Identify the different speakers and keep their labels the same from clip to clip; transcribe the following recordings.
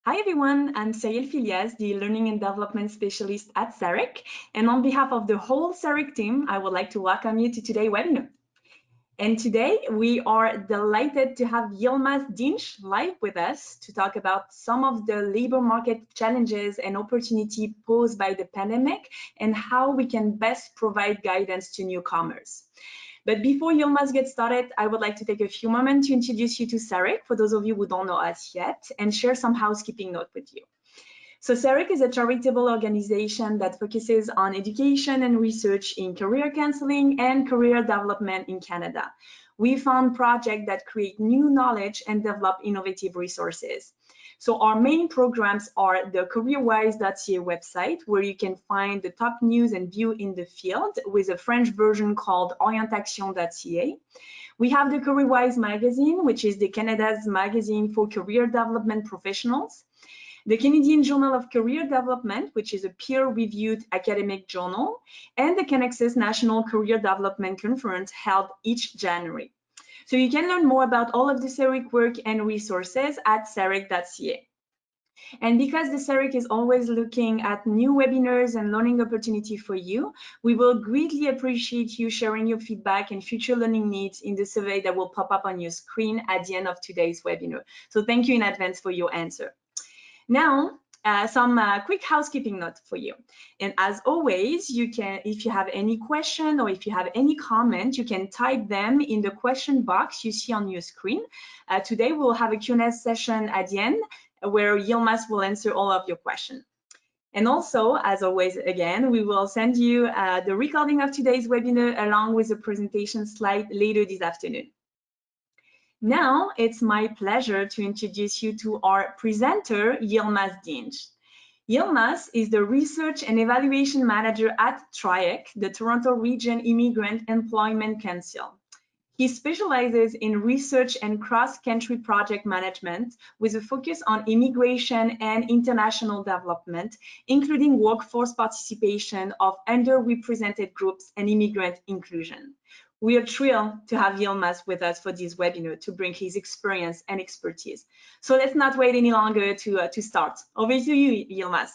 Speaker 1: Hi everyone, I'm Cyril Filias, the Learning and Development Specialist at TRIEC, and on behalf of the whole TRIEC team, I would like to welcome you to today's webinar. And today we are delighted to have Yilmaz Dinc live with us to talk about some of the labor market challenges and opportunity posed by the pandemic and how we can best provide guidance to newcomers. But before Yilmaz gets started, I would like to take a few moments to introduce you to TRIEC, for those of you who don't know us yet, and share some housekeeping note with you. So TRIEC is a charitable organization that focuses on education and research in career counseling and career development in Canada. We fund projects that create new knowledge and develop innovative resources. So our main programs are the careerwise.ca website, where you can find the top news and view in the field, with a French version called orientation.ca. We have the Careerwise magazine, which is the Canada's magazine for career development professionals. The Canadian Journal of Career Development, which is a peer-reviewed academic journal, and the Connexus National Career Development Conference held each January. So you can learn more about all of the TRIEC work and resources at triec.ca. And because the TRIEC is always looking at new webinars and learning opportunity for you, we will greatly appreciate you sharing your feedback and future learning needs in the survey that will pop up on your screen at the end of today's webinar. So thank you in advance for your answer. Now, some quick housekeeping note for you. And as always, you can, if you have any question or if you have any comment, you can type them in the question box you see on your screen. Today, we'll have a Q&A session at the end where Yilmaz will answer all of your questions. And also, as always, again, we will send you the recording of today's webinar along with the presentation slide later this afternoon. Now, it's my pleasure to introduce you to our presenter, Yilmaz Dinc. Yilmaz is the Research and Evaluation Manager at TRIEC, the Toronto Region Immigrant Employment Council. He specializes in research and cross-country project management with a focus on immigration and international development, including workforce participation of underrepresented groups and immigrant inclusion. We are thrilled to have Yilmaz with us for this webinar to bring his experience and expertise. So let's not wait any longer to start. Over to you, Yilmaz.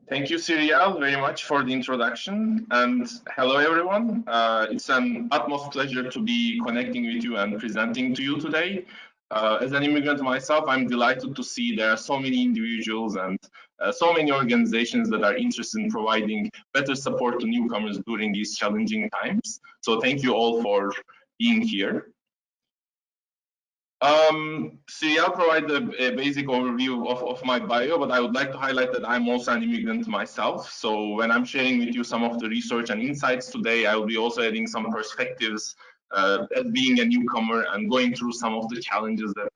Speaker 2: Thank you, Cyril, very much for the introduction. And hello, everyone. It's an utmost pleasure to be connecting with you and presenting to you today. As an immigrant myself, I'm delighted to see there are so many individuals and so many organizations that are interested in providing better support to newcomers during these challenging times. So thank you all for being here. Cyril provided a basic overview of my bio, but I would like to highlight that I'm also an immigrant myself. So when I'm sharing with you some of the research and insights today, I will be also adding some perspectives as being a newcomer and going through some of the challenges that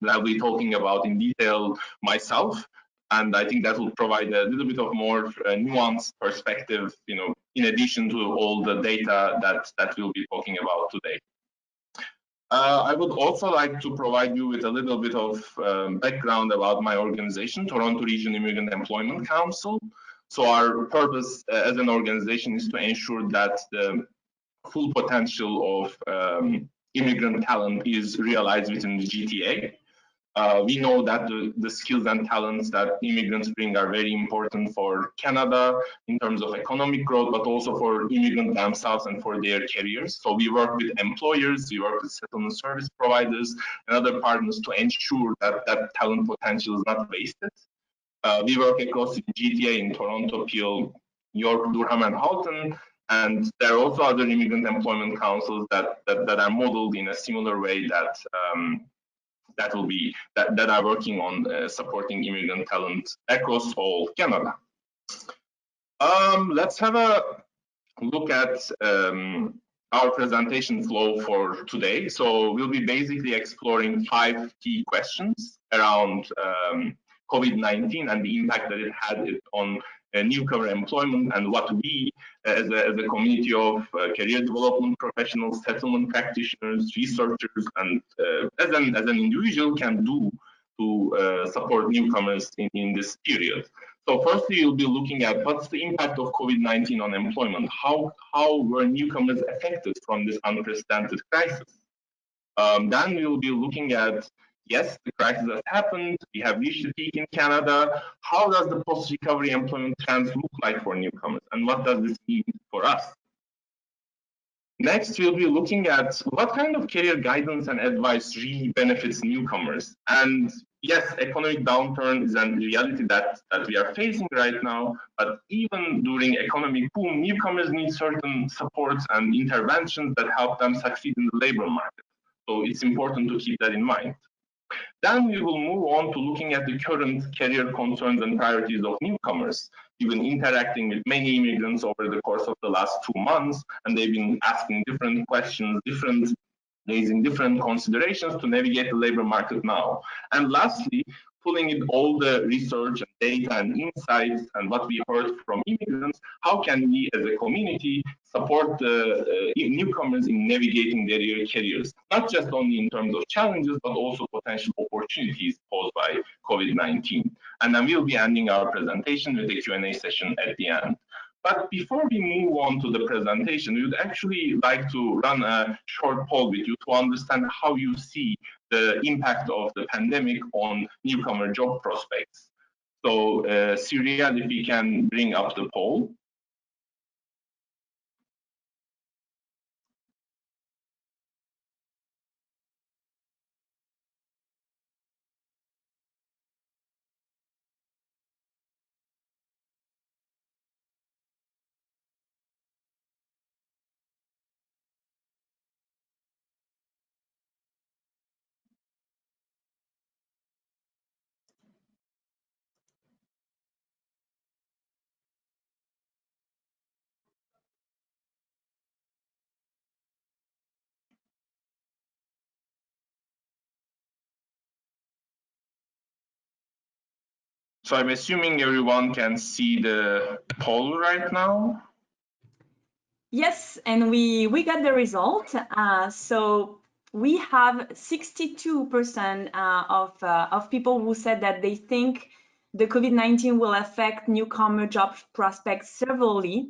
Speaker 2: I'll be talking about in detail myself. And I think that will provide a little bit of more nuanced perspective, you know, in addition to all the data that we'll be talking about today. I would also like to provide you with a little bit of background about my organization, Toronto Region Immigrant Employment Council. So our purpose as an organization is to ensure that the full potential of immigrant talent is realized within the GTA. We know that the skills and talents that immigrants bring are very important for Canada in terms of economic growth, but also for immigrants themselves and for their careers. So we work with employers, we work with settlement service providers and other partners to ensure that that talent potential is not wasted. We work across the GTA in Toronto, Peel, York, Durham, and Halton. And there are also other immigrant employment councils that are modeled in a similar way that that are working on supporting immigrant talent across all Canada. Let's have a look at our presentation flow for today. So we'll be basically exploring 5 key questions around COVID-19 and the impact that it had on newcomer employment and what we as a community of career development professionals, settlement practitioners, researchers, and as an individual can do to support newcomers in this period. So firstly, we'll be looking at what's the impact of COVID-19 on employment. How were newcomers affected from this unprecedented crisis? Then we will be looking at, yes, the crisis has happened, we have reached the peak in Canada. How does the post-recovery employment trends look like for newcomers, and what does this mean for us? Next, we'll be looking at what kind of career guidance and advice really benefits newcomers. And yes, economic downturn is a reality that we are facing right now, but even during economic boom, newcomers need certain supports and interventions that help them succeed in the labor market. So it's important to keep that in mind. Then we will move on to looking at the current career concerns and priorities of newcomers. We've been interacting with many immigrants over the course of the last 2 months, and they've been asking different questions, raising different considerations to navigate the labor market now. And lastly, pulling in all the research and data and insights and what we heard from immigrants, how can we as a community support the newcomers in navigating their careers, not just only in terms of challenges, but also potential opportunities posed by COVID-19. And then we'll be ending our presentation with a Q&A session at the end. But before we move on to the presentation, we would actually like to run a short poll with you to understand how you see the impact of the pandemic on newcomer job prospects. So, Syria, if we can bring up the poll. So I'm assuming everyone can see the poll right now.
Speaker 1: Yes, and we got the result. So we have 62% of people who said that they think the COVID-19 will affect newcomer job prospects severely.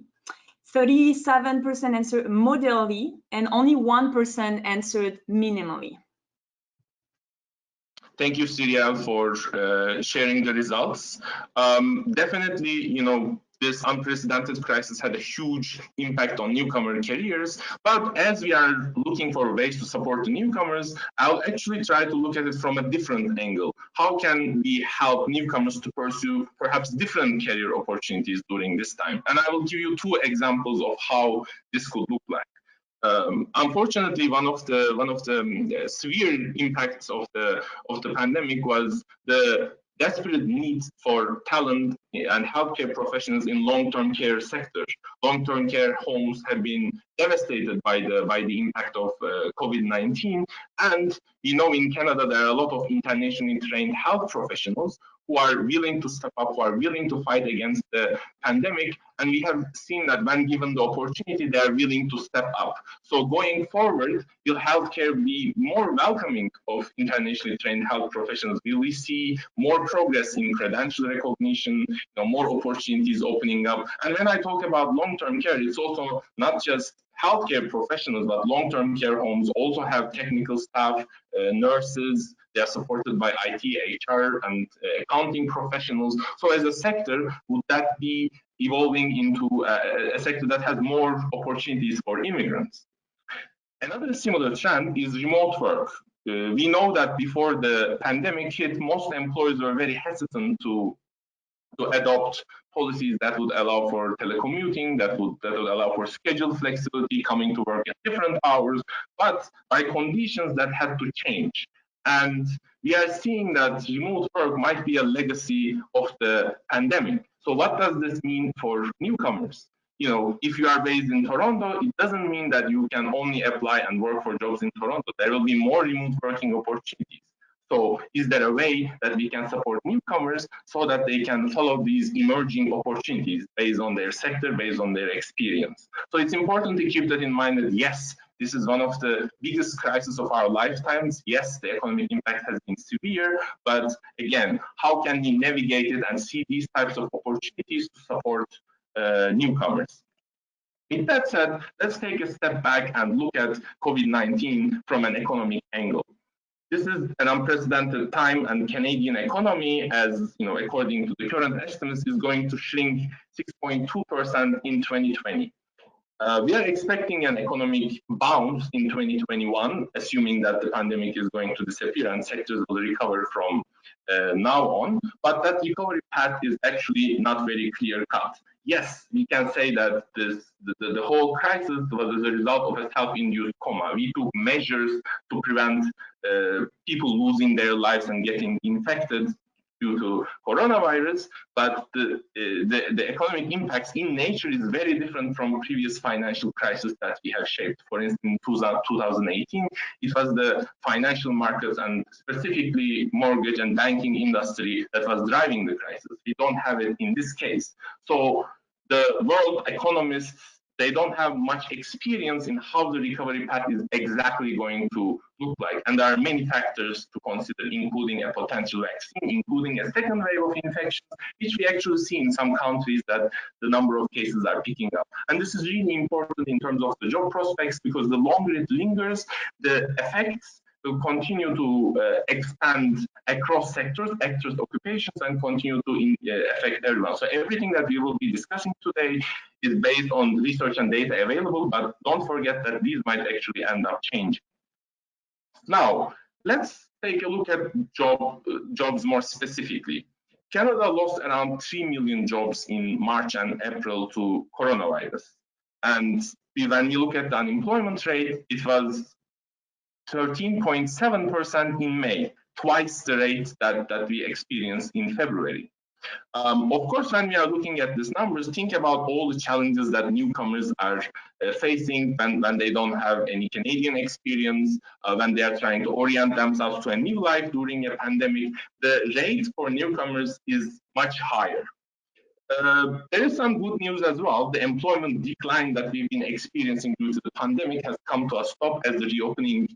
Speaker 1: 37% answered moderately, and only 1% answered minimally.
Speaker 2: Thank you, Syria, for sharing the results. Definitely, this unprecedented crisis had a huge impact on newcomer careers. But as we are looking for ways to support the newcomers, I'll actually try to look at it from a different angle. How can we help newcomers to pursue perhaps different career opportunities during this time? And I will give you 2 examples of how this could look like. Unfortunately, one of the severe impacts of the pandemic was the desperate need for talent and healthcare professionals in long-term care sector. Long-term care homes have been devastated by the impact of COVID-19, and in Canada there are a lot of internationally trained health professionals who are willing to step up, who are willing to fight against the pandemic. And we have seen that when given the opportunity, they are willing to step up. So going forward, will healthcare be more welcoming of internationally trained health professionals? Will we see more progress in credential recognition, more opportunities opening up? And when I talk about long-term care, it's also not just healthcare professionals, but long-term care homes also have technical staff, nurses. They are supported by IT, HR, and accounting professionals. So as a sector, would that be evolving into a sector that has more opportunities for immigrants? Another similar trend is remote work. We know that before the pandemic hit, most employers were very hesitant to adopt policies that would allow for telecommuting, that would allow for schedule flexibility, coming to work at different hours, but by conditions that had to change. And we are seeing that remote work might be a legacy of the pandemic. So what does this mean for newcomers? If you are based in Toronto, it doesn't mean that you can only apply and work for jobs in Toronto. There will be more remote working opportunities. So is there a way that we can support newcomers so that they can follow these emerging opportunities based on their sector, based on their experience? So it's important to keep that in mind that yes, this is one of the biggest crises of our lifetimes. Yes, the economic impact has been severe, but again, how can we navigate it and see these types of opportunities to support newcomers? With that said, let's take a step back and look at COVID-19 from an economic angle. This is an unprecedented time, and Canadian economy, as you know, according to the current estimates, is going to shrink 6.2% in 2020. We are expecting an economic bounce in 2021, assuming that the pandemic is going to disappear and sectors will recover from now on. But that recovery path is actually not very clear-cut. Yes, we can say that the whole crisis was as a result of a self-induced coma. We took measures to prevent people losing their lives and getting infected due to coronavirus, but the economic impacts in nature is very different from previous financial crises that we have shaped. For instance, in 2018, it was the financial markets and specifically mortgage and banking industry that was driving the crisis. We don't have it in this case. So the world economists, they don't have much experience in how the recovery path is exactly going to look like. And there are many factors to consider, including a potential vaccine, including a second wave of infections, which we actually see in some countries that the number of cases are picking up. And this is really important in terms of the job prospects, because the longer it lingers, the effects will continue to expand across sectors, occupations, and continue to affect everyone. So everything that we will be discussing today is based on research and data available, but don't forget that these might actually end up changing. Now, let's take a look at jobs more specifically. Canada lost around 3 million jobs in March and April to coronavirus. And when we look at the unemployment rate, it was 13.7% in May, twice the rate that we experienced in February. Of course, when we are looking at these numbers, think about all the challenges that newcomers are facing when they don't have any Canadian experience, when they are trying to orient themselves to a new life during a pandemic. The rate for newcomers is much higher. There is some good news as well. The employment decline that we've been experiencing due to the pandemic has come to a stop as the reopening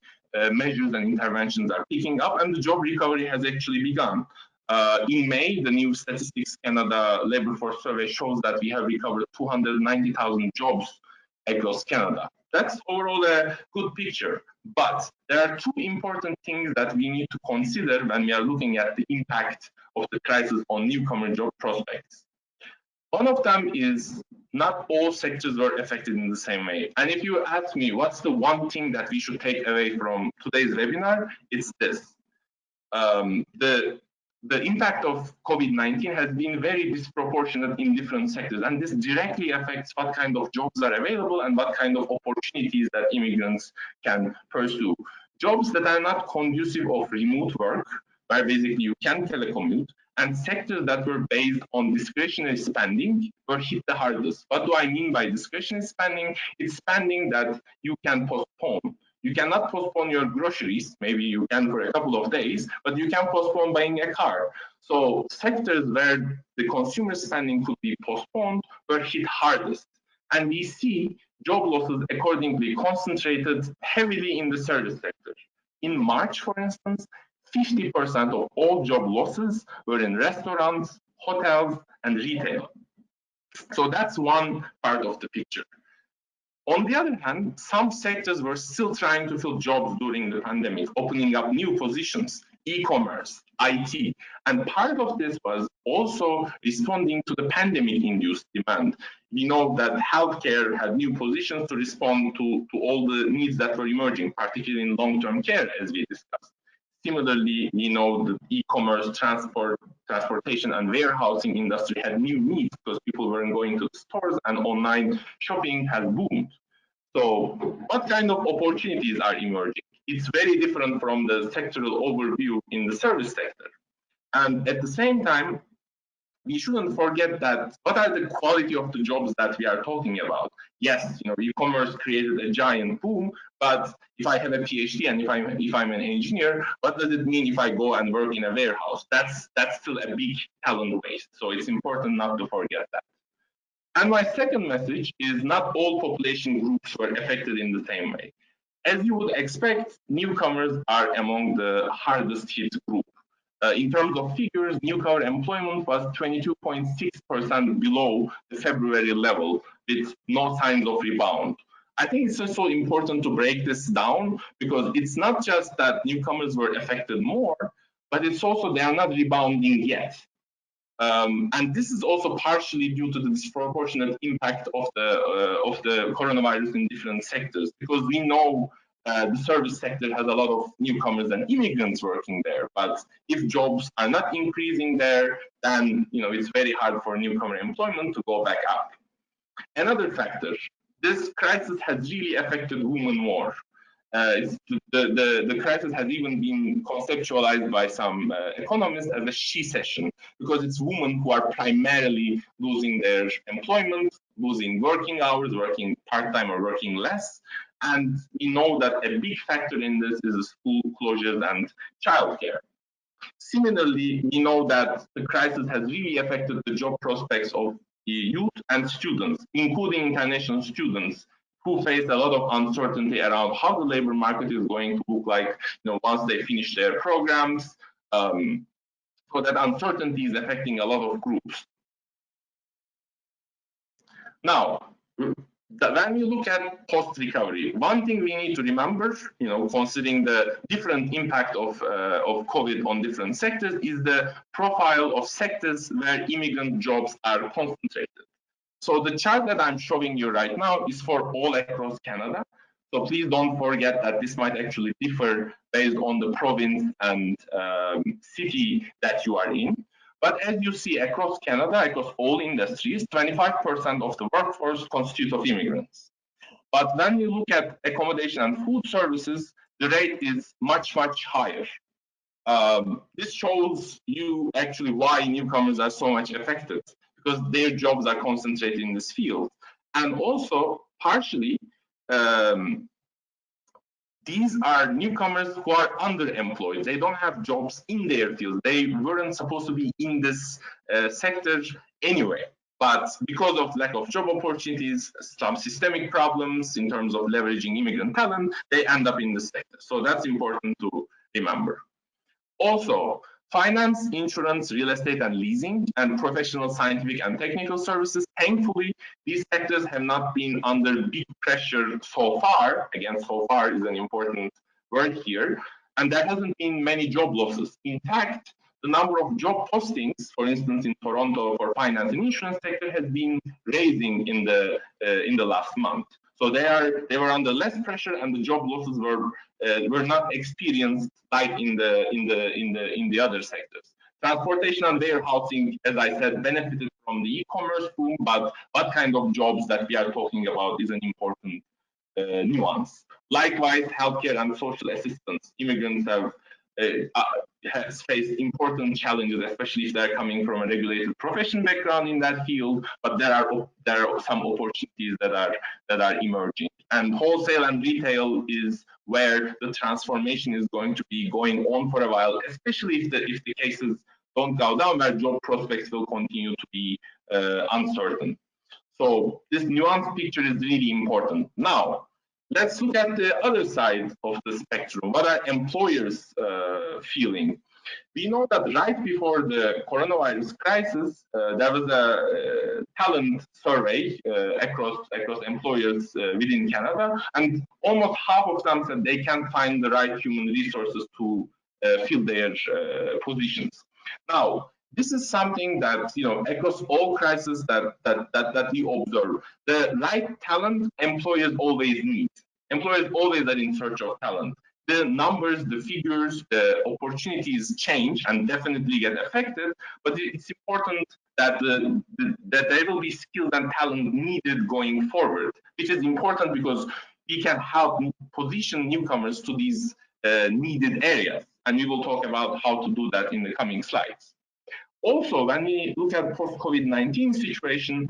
Speaker 2: measures and interventions are picking up, and the job recovery has actually begun. In May, the new Statistics Canada Labour Force Survey shows that we have recovered 290,000 jobs across Canada. That's overall a good picture, but there are two important things that we need to consider when we are looking at the impact of the crisis on newcomer job prospects. One of them is not all sectors were affected in the same way. And if you ask me what's the one thing that we should take away from today's webinar, it's this. The impact of COVID-19 has been very disproportionate in different sectors, and this directly affects what kind of jobs are available and what kind of opportunities that immigrants can pursue. Jobs that are not conducive of remote work, where basically you can telecommute, and sectors that were based on discretionary spending were hit the hardest. What do I mean by discretionary spending? It's spending that you can postpone. You cannot postpone your groceries, maybe you can for a couple of days, but you can postpone buying a car. So sectors where the consumer spending could be postponed were hit hardest. And we see job losses accordingly concentrated heavily in the service sector. In March, for instance, 50% of all job losses were in restaurants, hotels, and retail. So that's one part of the picture. On the other hand, some sectors were still trying to fill jobs during the pandemic, opening up new positions, e-commerce, IT, and part of this was also responding to the pandemic-induced demand. We know that healthcare had new positions to respond to all the needs that were emerging, particularly in long-term care, as we discussed. Similarly, we know the e-commerce, transportation, and warehousing industry had new needs because people weren't going to the stores and online shopping has boomed. So what kind of opportunities are emerging? It's very different from the sectoral overview in the service sector. And at the same time, we shouldn't forget that what are the quality of the jobs that we are talking about? Yes, e-commerce created a giant boom, but if I have a PhD and if I'm an engineer, what does it mean if I go and work in a warehouse? That's still a big talent waste. So it's important not to forget that. And my second message is not all population groups were affected in the same way. As you would expect, newcomers are among the hardest hit group. In terms of figures, newcomer employment was 22.6% below the February level, with no signs of rebound. I think it's also important to break this down because it's not just that newcomers were affected more, but it's also they are not rebounding yet. And this is also partially due to the disproportionate impact of the coronavirus in different sectors, because we know the service sector has a lot of newcomers and immigrants working there. But if jobs are not increasing there, then it's very hard for newcomer employment to go back up. Another factor, this crisis has really affected women more. The crisis has even been conceptualized by some economists as a she-cession, because it's women who are primarily losing their employment, losing working hours, working part-time or working less. And we know that a big factor in this is school closures and childcare. Similarly, we know that the crisis has really affected the job prospects of youth and students, including international students, who face a lot of uncertainty around how the labor market is going to look like, once they finish their programs. So that uncertainty is affecting a lot of groups. Now, when we look at post-recovery, one thing we need to remember, considering the different impact of COVID on different sectors, is the profile of sectors where immigrant jobs are concentrated. So the chart that I'm showing you right now is for all across Canada. So please don't forget that this might actually differ based on the province and city that you are in. But as you see across Canada, across all industries, 25% of the workforce constitutes of immigrants. But when you look at accommodation and food services, the rate is much, much higher. This shows you actually why newcomers are so much affected, because their jobs are concentrated in this field. And also, partially, these are newcomers who are underemployed. They don't have jobs in their field. They weren't supposed to be in this sector anyway. But because of lack of job opportunities, some systemic problems in terms of leveraging immigrant talent, they end up in this sector. So that's important to remember. Also, finance, insurance, real estate and leasing, and professional, scientific and technical services, thankfully, these sectors have not been under big pressure so far. Again, so far is an important word here. And there hasn't been many job losses. In fact, the number of job postings, for instance, in Toronto for finance and insurance sector has been raising in the last month. So they were under less pressure, and the job losses were not experienced like in the other sectors. Transportation and warehousing, as I said, benefited from the e-commerce boom, but what kind of jobs that we are talking about is an important nuance. Likewise, healthcare and social assistance. Immigrants has faced important challenges, especially if they're coming from a regulated profession background in that field. But there are some opportunities that are emerging. And wholesale and retail is where the transformation is going to be going on for a while, especially if the cases don't go down, where job prospects will continue to be uncertain. So this nuanced picture is really important. Now, let's look at the other side of the spectrum. What are employers feeling? We know that right before the coronavirus crisis, there was a talent survey across employers within Canada, and almost half of them said they can't find the right human resources to fill their positions. Now, this is something that, across all crises that we observe, the right talent employers always need. Employers always are in search of talent. The numbers, the figures, the opportunities change and definitely get affected, but it's important that that there will be skills and talent needed going forward, which is important because we can help position newcomers to these needed areas. And we will talk about how to do that in the coming slides. Also, when we look at post-COVID-19 situation,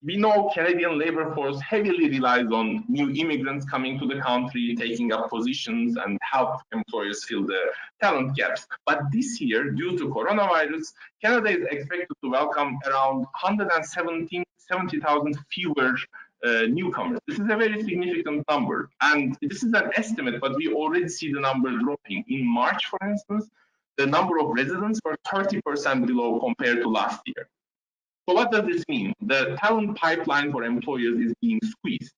Speaker 2: we know Canadian labor force heavily relies on new immigrants coming to the country, taking up positions and help employers fill the talent gaps. But this year, due to coronavirus, Canada is expected to welcome around 170,000 fewer newcomers. This is a very significant number. And this is an estimate, but we already see the number dropping. In March, for instance, the number of residents were 30% below compared to last year. So what does this mean? The talent pipeline for employers is being squeezed.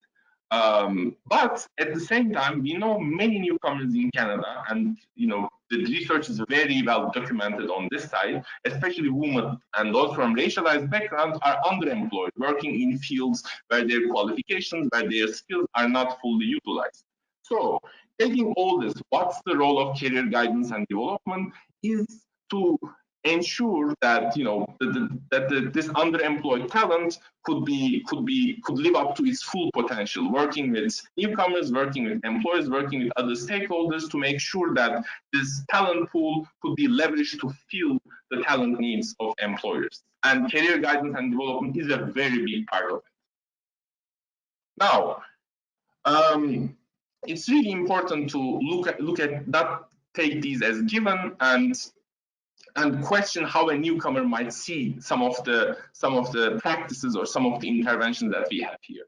Speaker 2: But at the same time, we know many newcomers in Canada, and the research is very well documented on this side, especially women and those from racialized backgrounds are underemployed, working in fields where their qualifications, where their skills are not fully utilized. So, taking all this, what's the role of career guidance and development is to ensure that this underemployed talent could live up to its full potential, working with newcomers, working with employers, working with other stakeholders to make sure that this talent pool could be leveraged to fill the talent needs of employers. And career guidance and development is a very big part of it. Now, it's really important to look at not take these as given and question how a newcomer might see some of the practices or some of the interventions that we have here.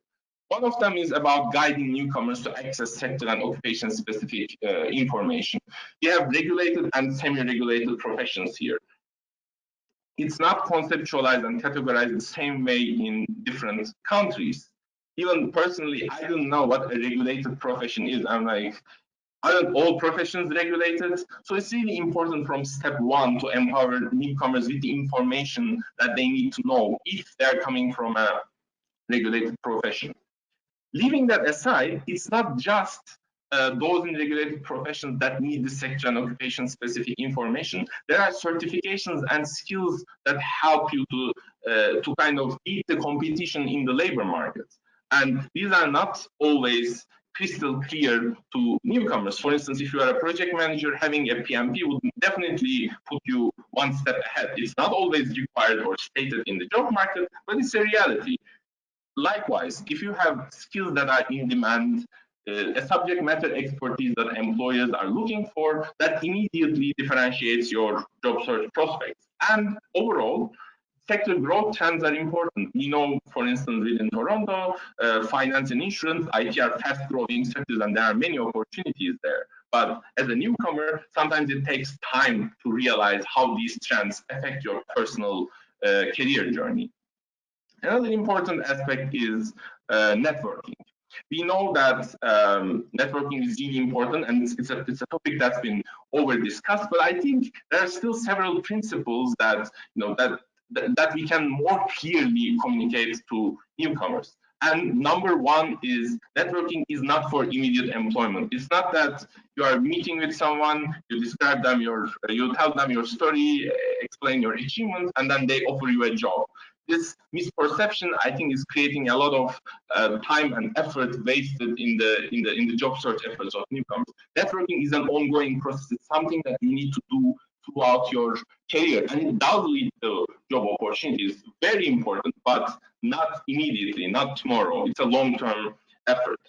Speaker 2: One of them is about guiding newcomers to access sector and occupation-specific information. We have regulated and semi-regulated professions here. It's not conceptualized and categorized the same way in different countries. Even personally, I don't know what a regulated profession is. I'm like, aren't all professions regulated? So it's really important from step one to empower newcomers with the information that they need to know if they're coming from a regulated profession. Leaving that aside, it's not just those in regulated professions that need the sector and occupation specific information. There are certifications and skills that help you to kind of beat the competition in the labor market. And these are not always crystal clear to newcomers. For instance, if you are a project manager, having a PMP would definitely put you one step ahead. It's not always required or stated in the job market, but it's a reality. Likewise, if you have skills that are in demand, a subject matter expertise that employers are looking for, that immediately differentiates your job search prospects. And overall, sector growth trends are important. We know, for instance, within Toronto, finance and insurance, IT are fast-growing sectors, and there are many opportunities there. But as a newcomer, sometimes it takes time to realize how these trends affect your personal career journey. Another important aspect is networking. We know that networking is really important, and it's a topic that's been over-discussed. But I think there are still several principles that that we can more clearly communicate to newcomers. And number one is networking is not for immediate employment. It's not that you are meeting with someone, you describe them you tell them your story, explain your achievements, and then they offer you a job. This misperception, I think, is creating a lot of time and effort wasted in the job search efforts of newcomers. Networking is an ongoing process. It's something that you need to do throughout your career, and it does lead to job opportunities. Very important, but not immediately, not tomorrow. It's a long-term effort.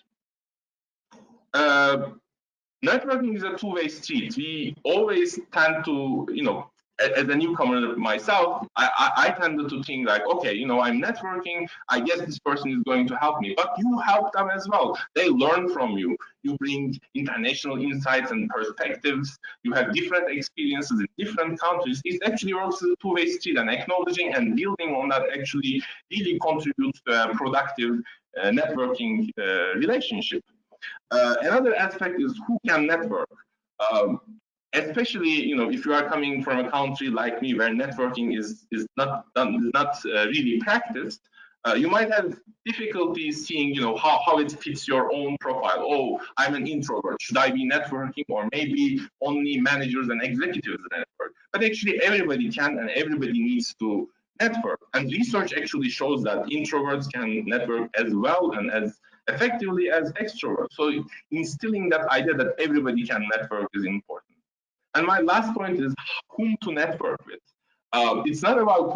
Speaker 2: Networking is a two-way street. We always tend to, as a newcomer myself, I tended to think like, okay, I'm networking, I guess this person is going to help me, but you help them as well. They learn from you. You bring international insights and perspectives. You have different experiences in different countries. It actually works as a two-way street, and acknowledging and building on that actually really contributes to a productive networking relationship. Another aspect is who can network. Especially, if you are coming from a country like me where networking is not really practiced, you might have difficulty seeing, how it fits your own profile. Oh, I'm an introvert. Should I be networking, or maybe only managers and executives network? But actually, everybody can, and everybody needs to network. And research actually shows that introverts can network as well and as effectively as extroverts. So instilling that idea that everybody can network is important. And my last point is whom to network with. It's not about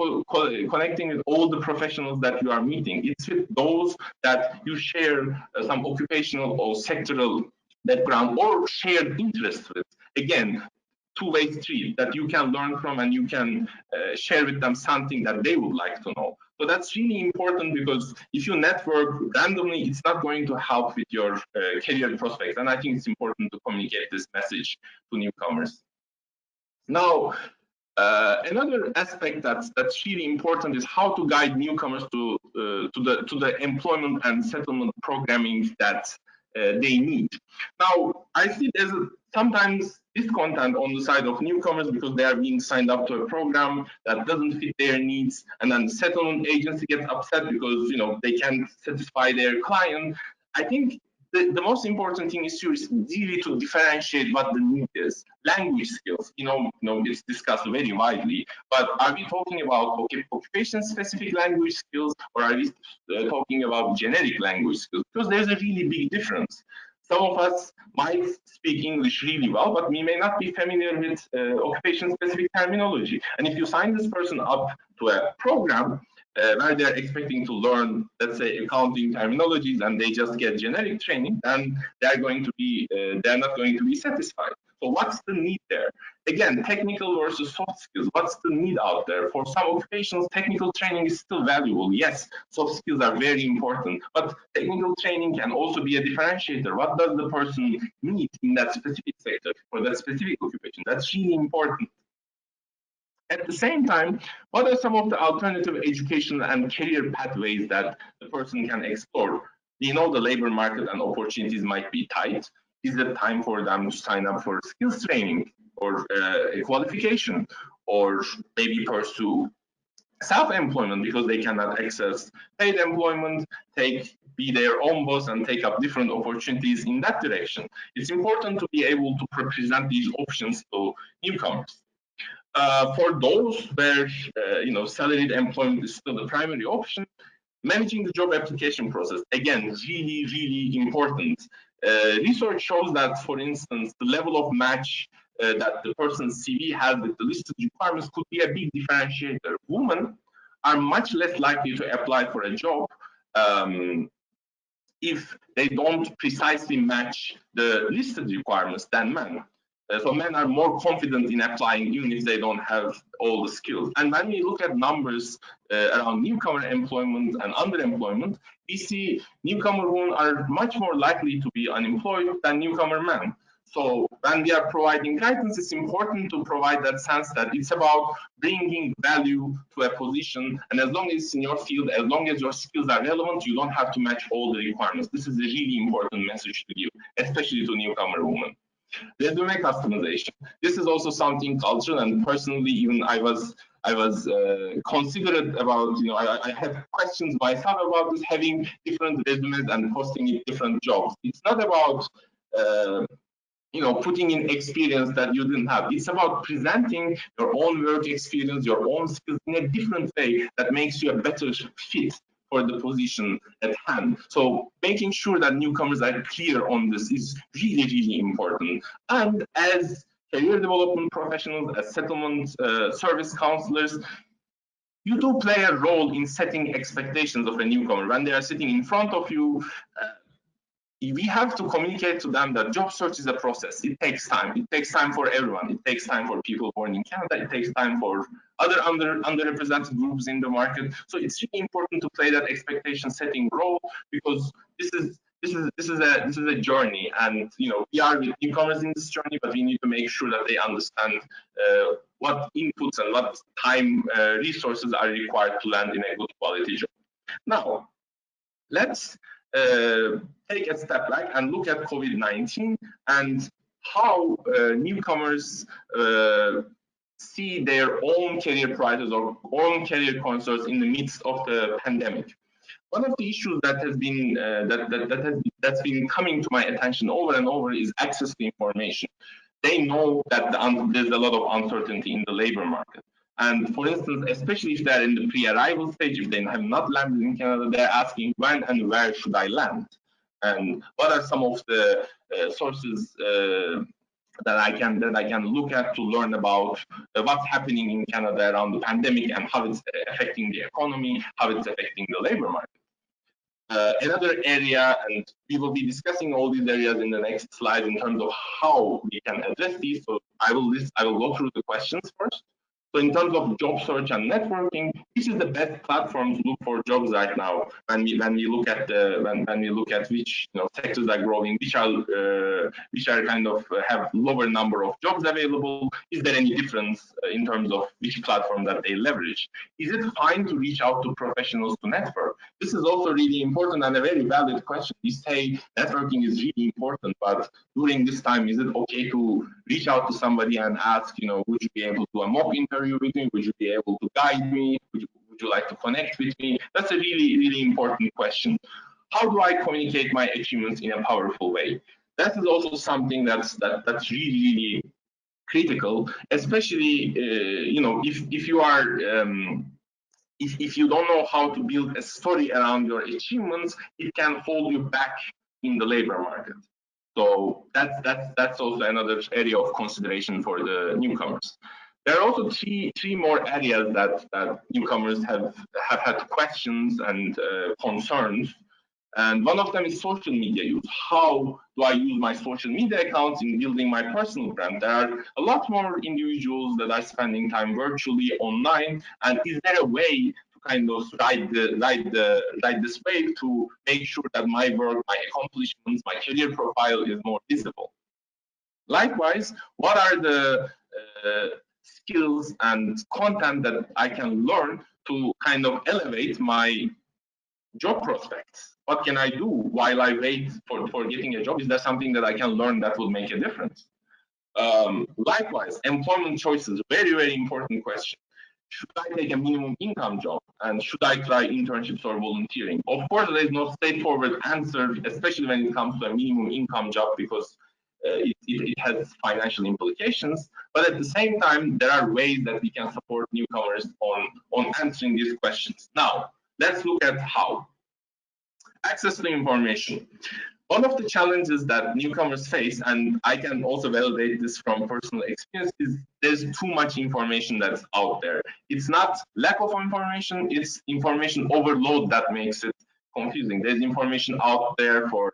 Speaker 2: connecting with all the professionals that you are meeting. It's with those that you share some occupational or sectoral background or shared interests with. Again, two-way street that you can learn from, and you can share with them something that they would like to know. So that's really important, because if you network randomly, it's not going to help with your career prospects. And I think it's important to communicate this message to newcomers. Now, another aspect that's really important is how to guide newcomers to the employment and settlement programming that they need. Now, I see there's sometimes discontent on the side of newcomers because they are being signed up to a program that doesn't fit their needs, and then the settlement agency gets upset because they can't satisfy their client. I think the most important thing is to really to differentiate what the need is. Language skills, it's discussed very widely, but are we talking about occupation-specific language skills, or are we talking about generic language skills? Because there's a really big difference. Some of us might speak English really well, but we may not be familiar with occupation-specific terminology. And if you sign this person up to a program where they're expecting to learn, let's say, accounting terminologies, and they just get generic training, then they're not going to be satisfied. So what's the need there? Again, technical versus soft skills. What's the need out there? For some occupations, technical training is still valuable. Yes, soft skills are very important, but technical training can also be a differentiator. What does the person need in that specific sector for that specific occupation? That's really important. At the same time, what are some of the alternative educational and career pathways that the person can explore? We know the labor market and opportunities might be tight. Is it time for them to sign up for skills training or a qualification, or maybe pursue self-employment because they cannot access paid employment, be their own boss and take up different opportunities in that direction? It's important to be able to present these options to newcomers. For those where salaried employment is still the primary option, managing the job application process, again, really, really important. Research shows that, for instance, the level of match that the person's CV has with the listed requirements could be a big differentiator. Women are much less likely to apply for a job if they don't precisely match the listed requirements than men. So men are more confident in applying even if they don't have all the skills. And when we look at numbers around newcomer employment and underemployment, we see newcomer women are much more likely to be unemployed than newcomer men. So when we are providing guidance, it's important to provide that sense that it's about bringing value to a position. And as long as it's in your field, as long as your skills are relevant, you don't have to match all the requirements. This is a really important message to give, especially to newcomer women. Resume customization. This is also something cultural, and personally, even I was considerate about. I had questions myself about this, having different resumes and posting in different jobs. It's not about putting in experience that you didn't have. It's about presenting your own work experience, your own skills in a different way that makes you a better fit for the position at hand. So making sure that newcomers are clear on this is really, really important. And as career development professionals, as settlement service counselors, you do play a role in setting expectations of a newcomer. When they are sitting in front of you, we have to communicate to them that job search is a process. It takes time. It takes time for everyone. It takes time for people born in Canada. It takes time for other underrepresented groups in the market. So it's really important to play that expectation setting role, because this is a journey, and we are with newcomers in this journey, but we need to make sure that they understand what inputs and what time resources are required to land in a good quality job. Now, let's take a step back and look at COVID-19 and how newcomers see their own career priorities or own career concerns in the midst of the pandemic. One of the issues that has been that's been coming to my attention over and over is access to information. They know that there's a lot of uncertainty in the labor market. And for instance, especially if they're in the pre-arrival stage, if they have not landed in Canada, they're asking when and where should I land? And what are some of the sources that I can look at to learn about what's happening in Canada around the pandemic and how it's affecting the economy, how it's affecting the labor market. Another area, and we will be discussing all these areas in the next slide in terms of how we can address these. So I will go through the questions first. So in terms of job search and networking, which is the best platform to look for jobs right now? When we look at which sectors are growing, which are kind of have lower number of jobs available. Is there any difference in terms of which platform that they leverage? Is it fine to reach out to professionals to network? This is also really important and a very valid question. We say networking is really important, but during this time, is it okay to reach out to somebody and ask, would you be able to do a mock interview with me? Would you be able to guide me? Would you like to connect with me? That's a really, really important question. How do I communicate my achievements in a powerful way? That is also something that's really, really critical, especially if you are if you don't know how to build a story around your achievements, it can hold you back in the labor market. So that's also another area of consideration for the newcomers. There are also three more areas that newcomers have had questions and concerns. And one of them is social media use. How do I use my social media accounts in building my personal brand? There are a lot more individuals that are spending time virtually online. And is there a way to kind of ride this wave to make sure that my work, my accomplishments, my career profile is more visible? Likewise, what are the skills and content that I can learn to kind of elevate my job prospects? What can I do while I wait for getting a job? Is there something that I can learn that will make a difference? Likewise, employment choices, very, very important question. Should I take a minimum income job? And should I try internships or volunteering? Of course, there is no straightforward answer, especially when it comes to a minimum income job, because it has financial implications. But at the same time, there are ways that we can support newcomers on answering these questions. Now, let's look at how. Access to information. One of the challenges that newcomers face, and I can also validate this from personal experience, is there's too much information that's out there. It's not lack of information, it's information overload that makes it confusing. There's information out there for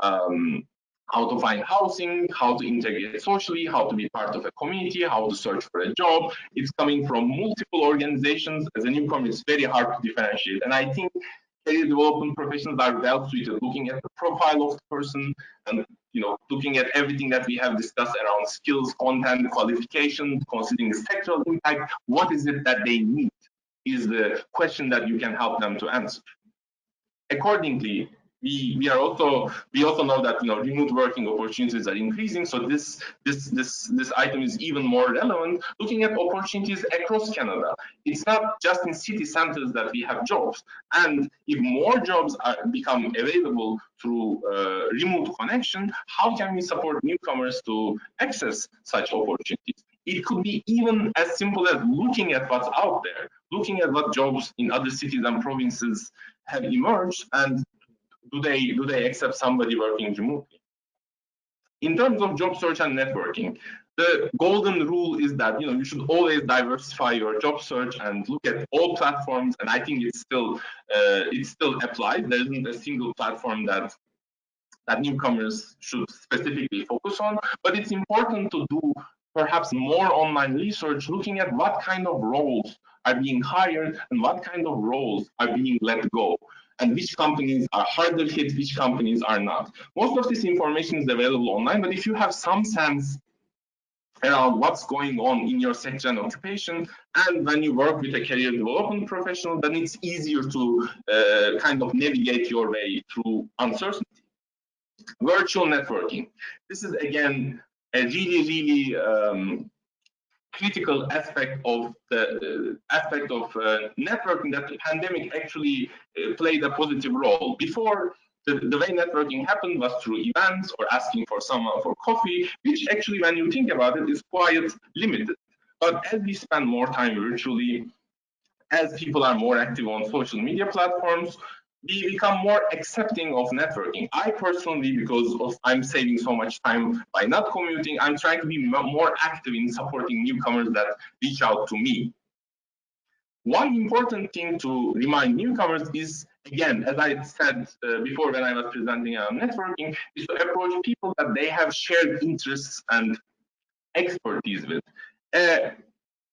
Speaker 2: how to find housing, how to integrate socially, how to be part of a community, how to search for a job. It's coming from multiple organizations. As a newcomer, it's very hard to differentiate. And I think career development professionals are well suited, looking at the profile of the person and looking at everything that we have discussed around skills, content, qualifications, considering the sectoral impact. What is it that they need is the question that you can help them to answer. Accordingly, we also know that remote working opportunities are increasing. So this item is even more relevant. Looking at opportunities across Canada, it's not just in city centers that we have jobs. And if more jobs become available through remote connection, how can we support newcomers to access such opportunities? It could be even as simple as looking at what's out there, looking at what jobs in other cities and provinces have emerged, and do they accept somebody working remotely? In terms of job search and networking, the golden rule is that you should always diversify your job search and look at all platforms. And I think it's still applied. There isn't a single platform that newcomers should specifically focus on, but it's important to do perhaps more online research, looking at what kind of roles are being hired and what kind of roles are being let go, and which companies are harder hit, which companies are not. Most of this information is available online, but if you have some sense around what's going on in your sector and occupation, and when you work with a career development professional, then it's easier to kind of navigate your way through uncertainty. Virtual networking. This is again a really critical aspect of the networking that the pandemic actually played a positive role. Before, the way networking happened was through events or asking for someone for coffee, which actually, when you think about it, is quite limited. But as we spend more time virtually, as people are more active on social media platforms, we become more accepting of networking. I personally, because I'm saving so much time by not commuting, I'm trying to be more active in supporting newcomers that reach out to me. One important thing to remind newcomers is, again, as I said before when I was presenting on networking, is to approach people that they have shared interests and expertise with.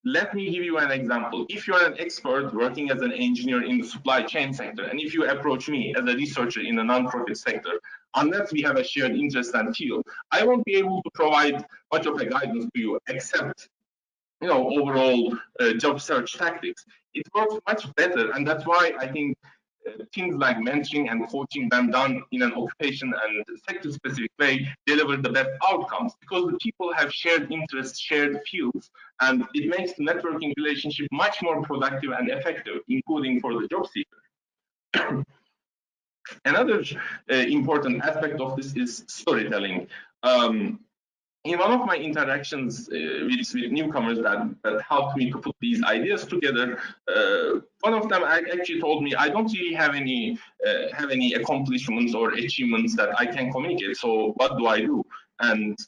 Speaker 2: Let me give you an example. If you are an expert working as an engineer in the supply chain sector, and if you approach me as a researcher in the non-profit sector, unless we have a shared interest and field, I won't be able to provide much of a guidance to you, except overall job search tactics. It works much better, and that's why I think things like mentoring and coaching, when done in an occupation and sector specific way, deliver the best outcomes, because the people have shared interests, shared fields, and it makes the networking relationship much more productive and effective, including for the job seeker. Another important aspect of this is storytelling. In one of my interactions with newcomers that helped me to put these ideas together, one of them actually told me, I don't really have any accomplishments or achievements that I can communicate. So what do I do? And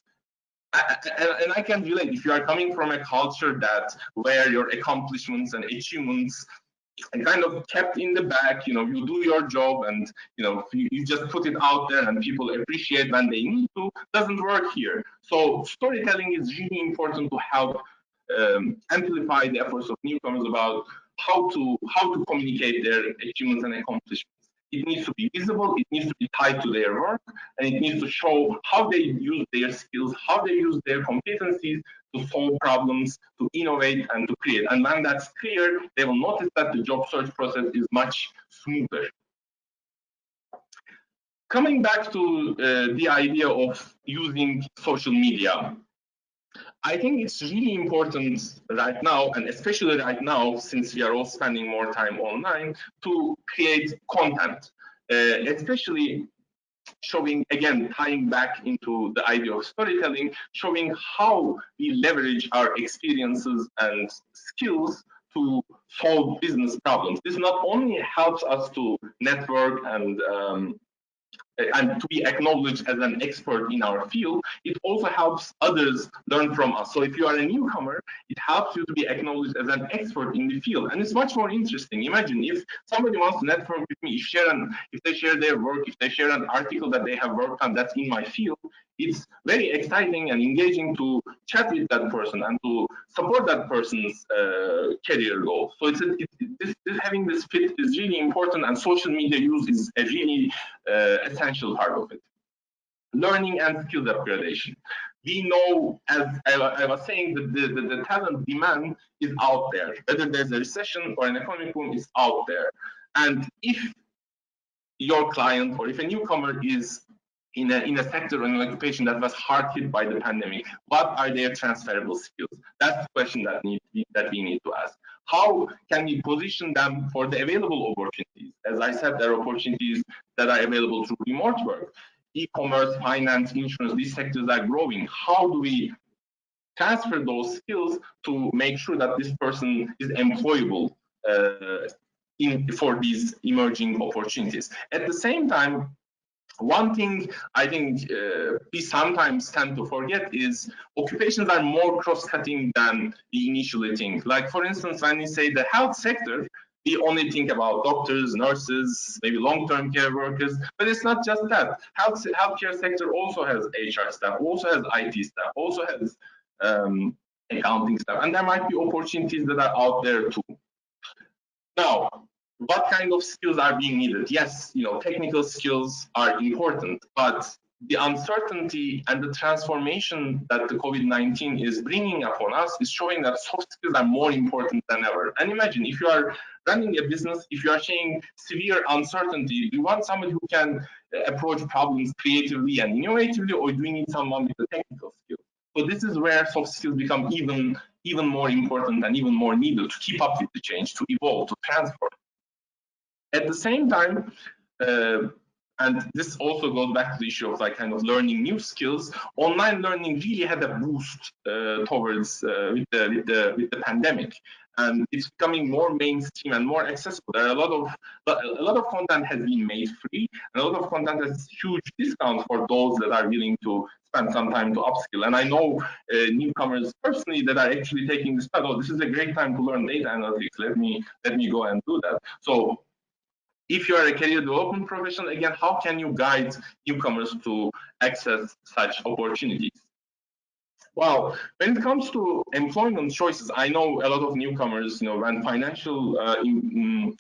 Speaker 2: I can relate. If you are coming from a culture where your accomplishments and achievements and kind of kept in the back, you do your job and you just put it out there and people appreciate when they need to, doesn't work here. So storytelling is really important to help amplify the efforts of newcomers about how to communicate their achievements and accomplishments. It needs to be visible, it needs to be tied to their work, and it needs to show how they use their skills, how they use their competencies to solve problems, to innovate, and to create. And when that's clear, they will notice that the job search process is much smoother. Coming back to the idea of using social media, I think it's really important right now, and especially right now, since we are all spending more time online, to create content, especially showing, again, tying back into the idea of storytelling, showing how we leverage our experiences and skills to solve business problems. This not only helps us to network and to be acknowledged as an expert in our field, it also helps others learn from us. So if you are a newcomer, it helps you to be acknowledged as an expert in the field. And it's much more interesting. Imagine if somebody wants to network with me, if they share their work, if they share an article that they have worked on that's in my field, it's very exciting and engaging to chat with that person and to support that person's career goals. So having this fit is really important, and social media use is a really essential part of it. Learning and skills upgradation. We know, as I was saying, that the talent demand is out there. Whether there's a recession or an economic boom, is out there. And if your client or if a newcomer is in a sector or an occupation that was hard hit by the pandemic, what are their transferable skills? That's the question that we need to ask. How can we position them for the available opportunities? As I said, there are opportunities that are available through remote work. E-commerce, finance, insurance, these sectors are growing. How do we transfer those skills to make sure that this person is employable for these emerging opportunities? At the same time, one thing I think we sometimes tend to forget is occupations are more cross-cutting than we initially think. Like, for instance, when we say the health sector, we only think about doctors, nurses, maybe long-term care workers, but it's not just that. Healthcare sector also has HR staff, also has IT staff, also has accounting staff, and there might be opportunities that are out there too. Now, what kind of skills are being needed? Yes, technical skills are important, but the uncertainty and the transformation that the COVID-19 is bringing upon us is showing that soft skills are more important than ever. And imagine, if you are running a business, if you are seeing severe uncertainty, do you want somebody who can approach problems creatively and innovatively, or do you need someone with the technical skills? So this is where soft skills become even more important and even more needed to keep up with the change, to evolve, to transform. At the same time, and this also goes back to the issue of kind of learning new skills, online learning really had a boost towards with the pandemic, and it's becoming more mainstream and more accessible. There are a lot of content has been made free, and a lot of content has huge discounts for those that are willing to spend some time to upskill. And I know newcomers personally that are actually taking this path. Oh, this is a great time to learn data analytics. Let me go and do that. So if you are a career development professional, again, how can you guide newcomers to access such opportunities? Wow, when it comes to employment choices, I know a lot of newcomers, when financial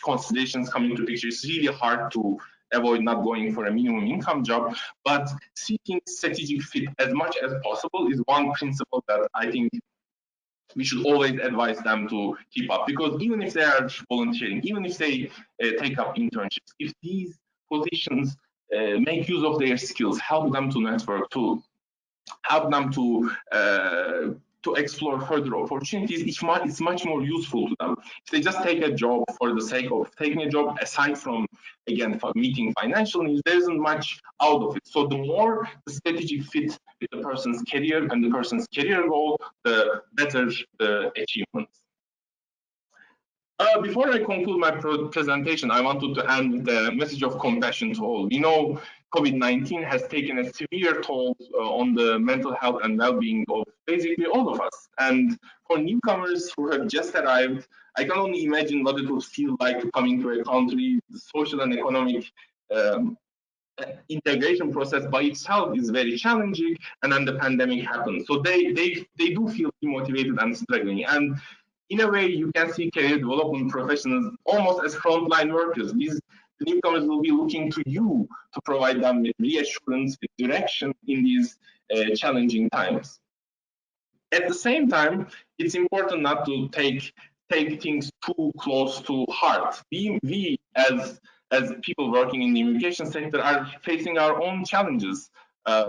Speaker 2: considerations come into picture, it's really hard to avoid not going for a minimum income job, but seeking strategic fit as much as possible is one principle that I think we should always advise them to keep up, because even if they are volunteering, even if they take up internships, if these positions make use of their skills, help them to network, to help them to explore further opportunities, it's much more useful to them. If they just take a job for the sake of taking a job, aside from, again, meeting financial needs, there isn't much out of it. So the more the strategic fit with the person's career and the person's career goal, the better the achievements. Before I conclude my presentation, I wanted to end with a message of compassion to all. We know COVID-19 has taken a severe toll on the mental health and well-being of basically all of us. And for newcomers who have just arrived, I can only imagine what it would feel like coming to a country. The social and economic integration process by itself is very challenging, and then the pandemic happened. So they do feel demotivated and struggling. And in a way, you can see career development professionals almost as frontline workers. These newcomers will be looking to you to provide them with reassurance, with direction in these challenging times. At the same time, it's important not to take things too close to heart. We as people working in the immigration sector are facing our own challenges.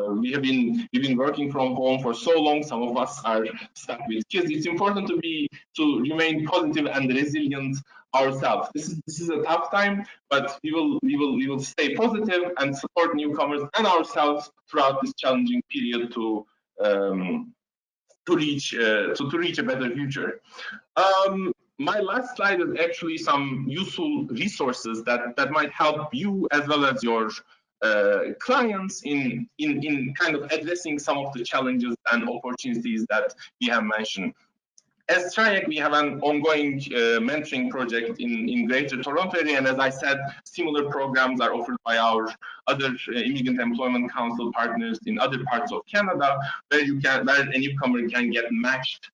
Speaker 2: We've been working from home for so long. Some of us are stuck with kids. It's important to remain positive and resilient ourselves. This is a tough time, but we will stay positive and support newcomers and ourselves throughout this challenging period to reach a better future. My last slide is actually some useful resources that might help you as well as your clients in kind of addressing some of the challenges and opportunities that we have mentioned. As TRIEC, we have an ongoing mentoring project in Greater Toronto area, and as I said, similar programs are offered by our other Immigrant Employment Council partners in other parts of Canada, where a newcomer can get matched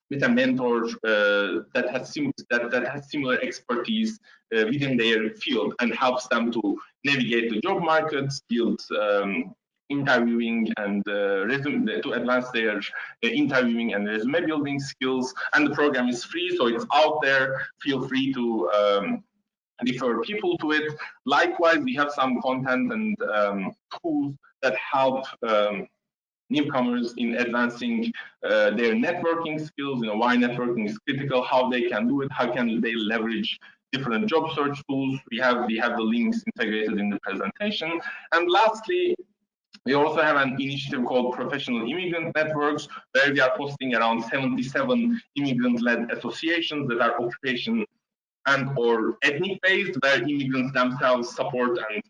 Speaker 2: with a mentor that has similar expertise within their field and helps them to navigate the job market, build interviewing and to advance their interviewing and resume building skills. And the program is free, so it's out there. Feel free to refer people to it. Likewise, we have some content and tools that help newcomers in advancing their networking skills. Why networking is critical, how they can do it, how can they leverage different job search tools. We have the links integrated in the presentation. And lastly, we also have an initiative called Professional Immigrant Networks, where we are hosting around 77 immigrant-led associations that are occupation and or ethnic-based, where immigrants themselves support and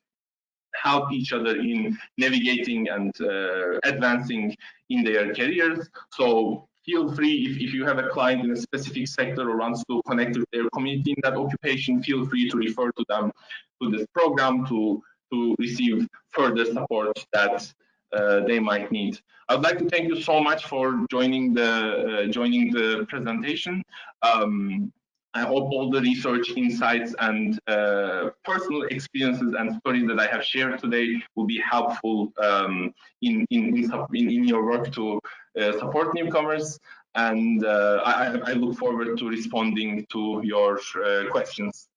Speaker 2: help each other in navigating and advancing in their careers. So feel free, if you have a client in a specific sector or wants to connect with their community in that occupation, feel free to refer to them to this program to receive further support that they might need. I'd like to thank you so much for joining the presentation. I hope all the research insights and personal experiences and stories that I have shared today will be helpful in your work to support newcomers. And I look forward to responding to your questions.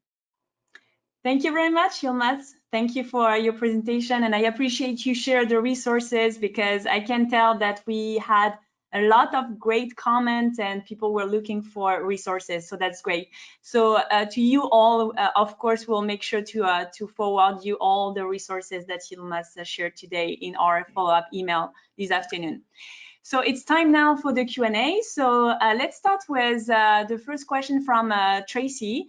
Speaker 1: Thank you very much, Yilmaz. Thank you for your presentation, and I appreciate you share the resources, because I can tell that we had a lot of great comments and people were looking for resources, so that's great. So to you all, of course, we'll make sure to forward you all the resources that Yilmaz shared today in our follow-up email this afternoon. So it's time now for the Q&A. So let's start with the first question from Tracy.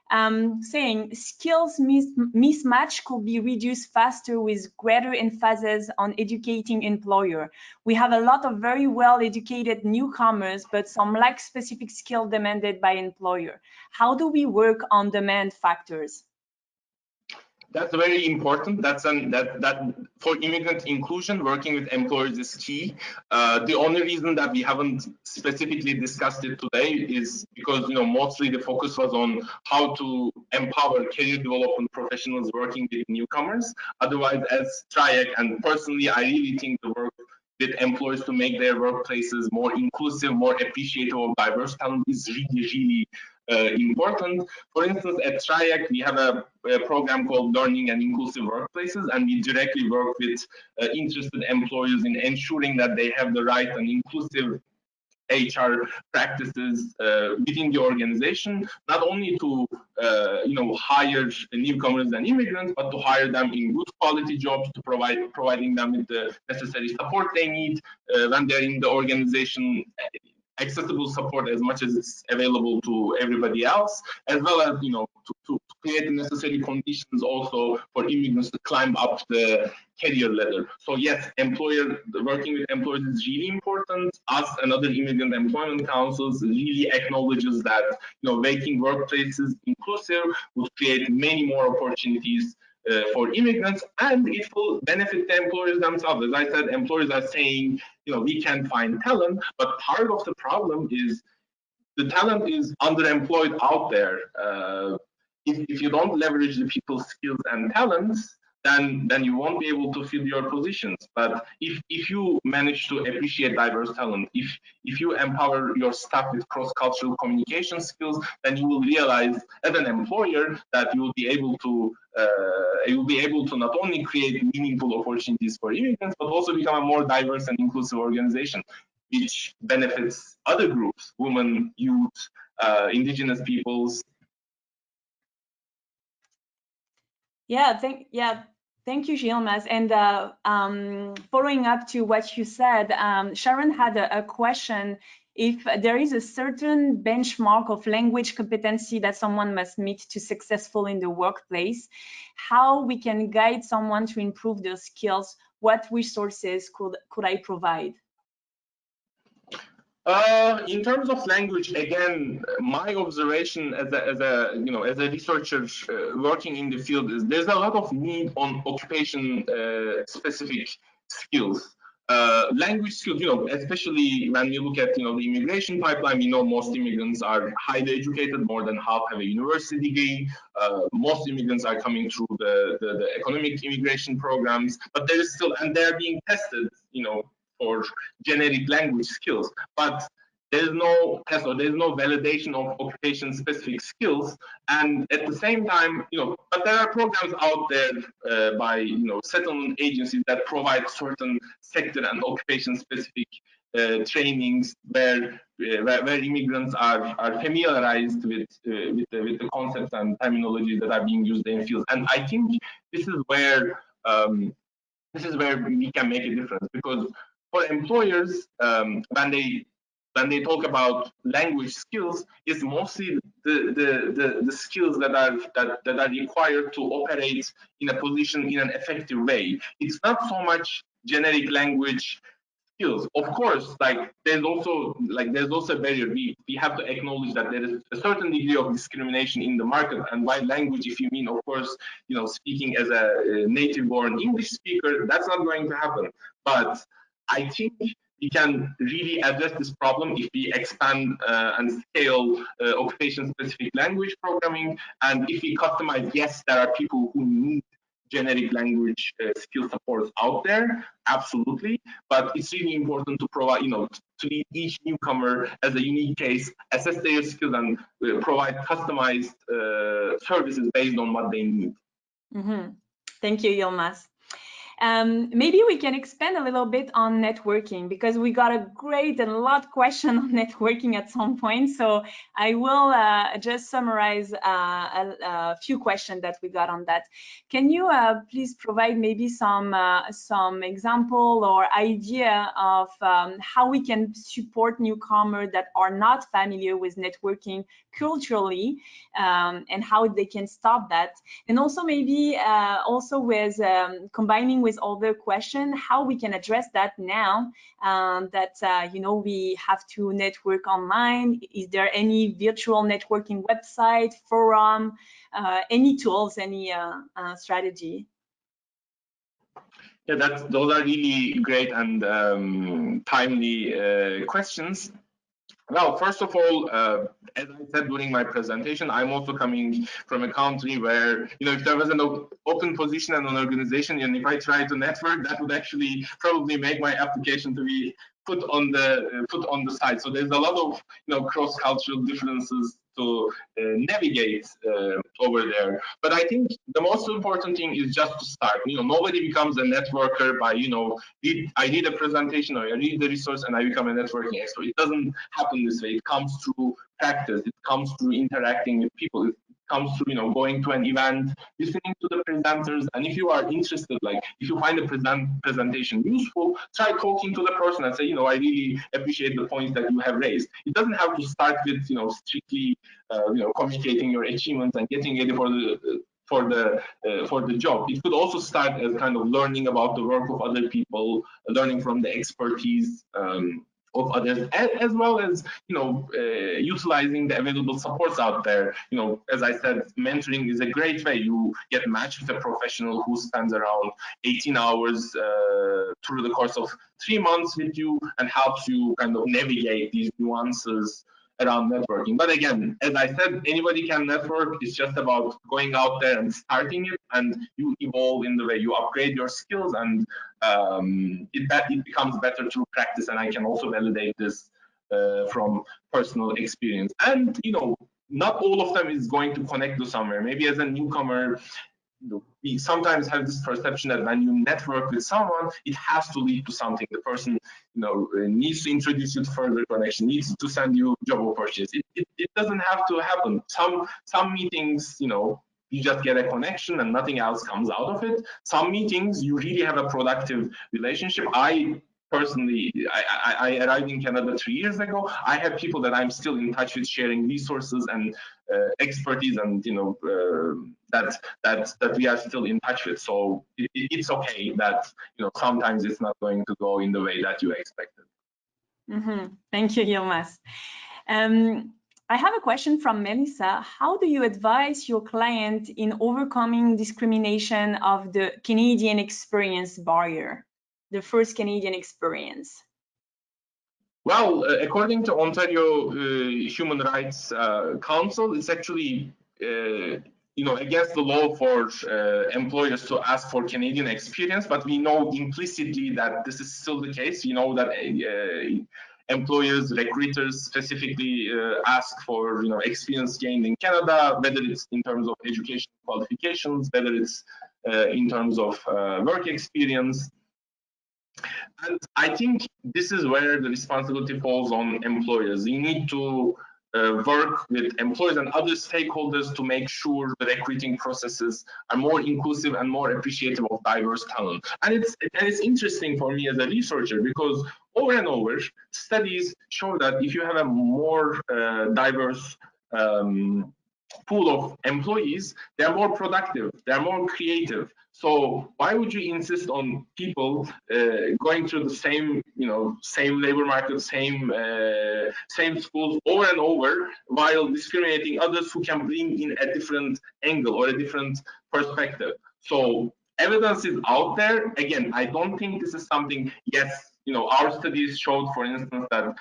Speaker 1: Saying skills mismatch could be reduced faster with greater emphasis on educating employer. We have a lot of very well-educated newcomers, but some lack specific skill demanded by employer. How do we work on demand factors?
Speaker 2: That's very important. That for immigrant inclusion, working with employers is key. The only reason that we haven't specifically discussed it today is because mostly the focus was on how to empower career development professionals working with newcomers. Otherwise, as TRIEC, and personally, I really think the work with employers to make their workplaces more inclusive, more appreciative of diverse talent is really important. For instance, at TRIEC, we have a program called Learning and Inclusive Workplaces, and we directly work with interested employers in ensuring that they have the right and inclusive HR practices within the organization, not only to hire newcomers and immigrants, but to hire them in good quality jobs, to providing them with the necessary support they need when they're in the organization, accessible support as much as it's available to everybody else, as well as to create the necessary conditions also for immigrants to climb up the career ladder. So yes, working with employers is really important. Us and other immigrant employment councils really acknowledges that making workplaces inclusive would create many more opportunities for immigrants, and it will benefit the employers themselves. As I said, employers are saying, we can find talent, but part of the problem is the talent is underemployed out there. If you don't leverage the people's skills and talents, then you won't be able to fill your positions. But if you manage to appreciate diverse talent, if you empower your staff with cross-cultural communication skills, then you will realize as an employer that you will be able to not only create meaningful opportunities for immigrants, but also become a more diverse and inclusive organization, which benefits other groups, women, youth, indigenous peoples.
Speaker 1: Thank you, Yilmaz. And following up to what you said, Sharon had a question. If there is a certain benchmark of language competency that someone must meet to successful in the workplace, how we can guide someone to improve their skills? What resources could I provide?
Speaker 2: In terms of language, again, my observation as a researcher working in the field is there's a lot of need on occupation specific skills. Language skills, especially when we look at the immigration pipeline, we know most immigrants are highly educated, more than half have a university degree. Most immigrants are coming through the economic immigration programs, but there is still, and they're being tested, for generic language skills, but there's no test or there's no validation of occupation specific skills. And at the same time, but there are programs out there by settlement agencies that provide certain sector and occupation specific trainings where immigrants are familiarized with the concepts and terminologies that are being used in fields. And I think this is where we can make a difference, because for employers, when they talk about language skills, it's mostly the skills that are required to operate in a position in an effective way. It's not so much generic language skills. Of course, there's also a barrier. We have to acknowledge that there is a certain degree of discrimination in the market, and by language, if you mean, of course, speaking as a native-born English speaker, that's not going to happen. But I think we can really address this problem if we expand and scale occupation-specific language programming, and if we customize. Yes, there are people who need generic language skill supports out there, absolutely, but it's really important to provide, to treat each newcomer as a unique case, assess their skills, and provide customized services based on what they need.
Speaker 1: Mm-hmm. Thank you, Yilmaz. Maybe we can expand a little bit on networking, because we got a great and a lot question on networking at some point. So I will just summarize a few questions that we got on that. Can you please provide maybe some example or idea of how we can support newcomers that are not familiar with networking culturally, and how they can stop that? And also maybe also with combining with with other question, how we can address that now that you know, we have to network online. Is there any virtual networking website, forum, any tools, any strategy?
Speaker 2: Yeah, those are really great and timely questions. Well, first of all, as I said during my presentation, I'm also coming from a country where, you know, if there was an open position in an organization, and if I try to network, that would actually probably make my application to be put on the site. So there's a lot of, you know, cross-cultural differences to navigate over there. But I think the most important thing is just to start. You know, nobody becomes a networker by, you know, I read a presentation or I read the resource and I become a networking expert. It doesn't happen this way. It comes through practice. It comes through interacting with people. It comes through, you know, going to an event, listening to the presenters, and if you are interested, like if you find the presentation useful, try talking to the person and say, you know, I really appreciate the points that you have raised. It doesn't have to start with, you know, strictly, you know, communicating your achievements and getting ready for the job. It could also start as kind of learning about the work of other people, learning from the expertise of others, as well as, you know, utilizing the available supports out there. You know, as I said, mentoring is a great way. You get matched with a professional who spends around 18 hours through the course of 3 months with you and helps you kind of navigate these nuances around networking. But again, as I said, anybody can network. It's just about going out there and starting it, and you evolve in the way you upgrade your skills, and it becomes better through practice. And I can also validate this from personal experience. And, you know, not all of them is going to connect to somewhere. Maybe as a newcomer, we sometimes have this perception that when you network with someone, it has to lead to something. The person, you know, needs to introduce you to further connection, needs to send you job opportunities. It doesn't have to happen. Some meetings, you know, you just get a connection and nothing else comes out of it. Some meetings, you really have a productive relationship. I personally, I arrived in Canada 3 years ago. I have people that I'm still in touch with, sharing resources and expertise, and, you know, that we are still in touch with. So it's okay that, you know, sometimes it's not going to go in the way that you expected.
Speaker 1: Thank you, Yilmaz. I have a question from Melissa. How do you advise your client in overcoming discrimination of the Canadian experience barrier, the first Canadian experience?
Speaker 2: Well, according to Ontario Human Rights Council, it's actually you know, against the law for employers to ask for Canadian experience, but we know implicitly that this is still the case. You know that employers, recruiters specifically ask for, you know, experience gained in Canada, whether it's in terms of education qualifications, whether it's in terms of work experience. And I think this is where the responsibility falls on employers. You need to work with employers and other stakeholders to make sure the recruiting processes are more inclusive and more appreciative of diverse talent. And it's interesting for me as a researcher, because over and over, studies show that if you have a more diverse pool of employees, they're more productive, they're more creative. So why would you insist on people going through the same, you know, same labor market, same schools over and over, while discriminating others who can bring in a different angle or a different perspective? So evidence is out there. Again, I don't think this is something, yes, you know, our studies showed, for instance, that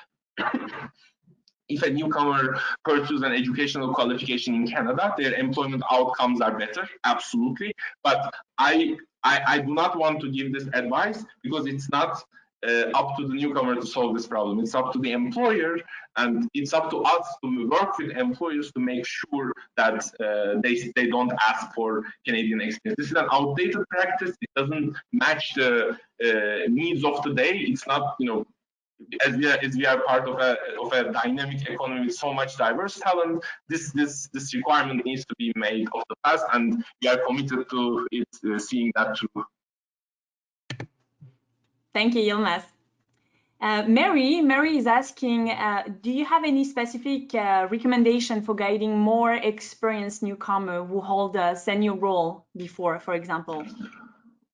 Speaker 2: if a newcomer pursues an educational qualification in Canada, their employment outcomes are better, absolutely. But I do not want to give this advice, because it's not up to the newcomer to solve this problem. It's up to the employer, and it's up to us to work with employers to make sure that they don't ask for Canadian experience. This is an outdated practice. It doesn't match the needs of today. It's not, you know, as we are part of a dynamic economy with so much diverse talent, this requirement needs to be made of the past, and we are committed to it, seeing that through.
Speaker 1: Thank you, Yilmaz. Mary is asking, do you have any specific recommendation for guiding more experienced newcomer who hold a senior role before, for example?